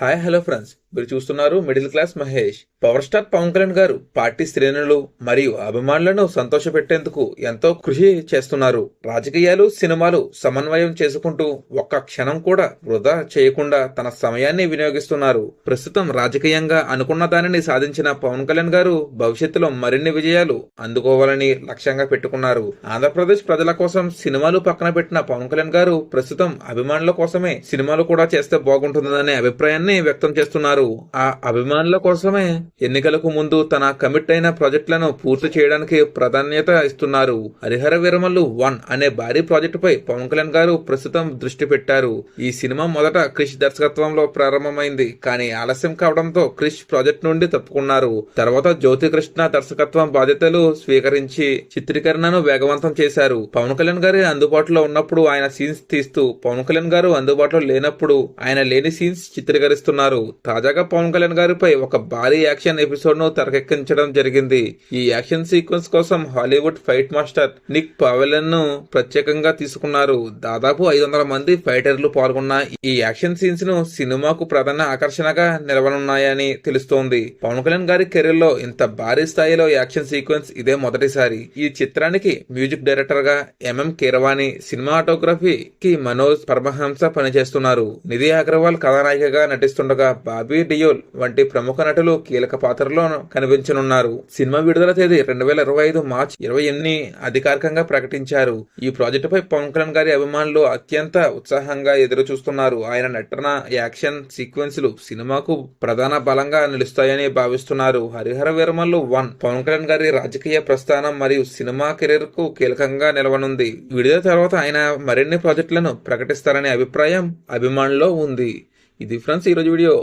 Hi hello friends, మీరు చూస్తున్నారు middle class Mahesh. Power star Pavan Kalyan గారు పార్టీ శ్రేణులు మరియు అభిమానులను సంతోషపెట్టేందుకు ఎంతో కృషి చేస్తున్నారు. రాజకీయాలు, సినిమాలు సమన్వయం చేసుకుంటూ ఒక్క క్షణం కూడా వృధా చేయకుండా తన సమయాన్ని వినియోగిస్తున్నారు. ప్రస్తుతం రాజకీయంగా అనుకున్న దానిని సాధించిన పవన్ కళ్యాణ్ గారు భవిష్యత్తులో మరిన్ని విజయాలు అందుకోవాలని లక్ష్యంగా పెట్టుకున్నారు. ఆంధ్రప్రదేశ్ ప్రజల కోసం సినిమాలు పక్కన పెట్టిన పవన్ కళ్యాణ్ గారు ప్రస్తుతం అభిమానుల కోసమే సినిమాలు కూడా చేస్తే బాగుంటుందనే అభిప్రాయాన్ని వ్యక్తం చేస్తున్నారు. ఆ అభిమానుల కోసమే ఎన్నికలకు ముందు తన కమిట్ అయిన ప్రాజెక్టులను పూర్తి చేయడానికి ప్రాధాన్యత ఇస్తున్నారు. హరిహర వీరమల్లు 1 అనే భారీ ప్రాజెక్టుపై పవన్ కళ్యాణ్ గారు ప్రస్తుతం దృష్టి పెట్టారు. ఈ సినిమా మొదట క్రిష్ దర్శకత్వంలో ప్రారంభమైంది, కానీ ఆలస్యం కావడంతో క్రిష్ ప్రాజెక్ట్ నుండి తప్పుకున్నారు. తర్వాత జ్యోతి కృష్ణ దర్శకత్వం బాధ్యతలు స్వీకరించి చిత్రీకరణను వేగవంతం చేశారు. పవన్ కళ్యాణ్ గారి అందుబాటులో ఉన్నప్పుడు ఆయన సీన్స్ తీస్తూ, పవన్ కళ్యాణ్ గారు అందుబాటులో లేనప్పుడు ఆయన లేని సీన్స్ చిత్రీకరిస్తున్నారు. తాజాగా పవన్ కళ్యాణ్ గారిపై ఒక భారీ యాక్షన్ ఎపిసోడ్ ను తెరకెక్కించడం జరిగింది. ఈ యాక్షన్ సీక్వెన్స్ కోసం హాలీవుడ్ ఫైట్ మాస్టర్ నిక్ పావెలన్ ను ప్రత్యేకంగా తీసుకున్నారు. దాదాపు 500 మంది ఫైటర్లు పాల్గొన్న ఈ యాక్షన్ సీన్స్ ను సినిమాకు ప్రధాన ఆకర్షణగా నిలవనున్నాయని తెలుస్తోంది. పవన్ కళ్యాణ్ గారి కెరీర్ లో ఇంత భారీ స్థాయిలో యాక్షన్ సీక్వెన్స్ ఇదే మొదటిసారి. ఈ చిత్రానికి మ్యూజిక్ డైరెక్టర్ గా ఎంఎం కీరవాణి, సినిమాటోగ్రఫీకి మనోజ్ పరమహంస పనిచేస్తున్నారు. నిధి అగర్వాల్ కథానాయికగా నటిస్తుండగా బాబీ డియోల్ వంటి ప్రముఖ నటులు కీలక పాత్రలో కనిపించనున్నారు. సినిమా విడుదల తేదీ 2025 మార్చి 28 అధికారికంగా ప్రకటించారు. ఈ ప్రాజెక్టుపై పవన్ కళ్యాణ్ గారి అభిమానులు అత్యంత ఉత్సాహంగా ఎదురు చూస్తున్నారు. ఆయన నటన, యాక్షన్ సీక్వెన్స్లు సినిమాకు ప్రధాన బలంగా నిలుస్తాయని భావిస్తున్నారు. హరిహర వీరమల్లు 1 పవన్ కళ్యాణ్ గారి రాజకీయ ప్రస్థానం మరియు సినిమా కెరీర్ కు కీలకంగా నిలవనుంది. విడుదల తర్వాత ఆయన మరిన్ని ప్రాజెక్టులను ప్రకటిస్తారనే అభిప్రాయం అభిమానుల్లో ఉంది. ఇది ఫ్రెండ్స్ ఈరోజు వీడియో.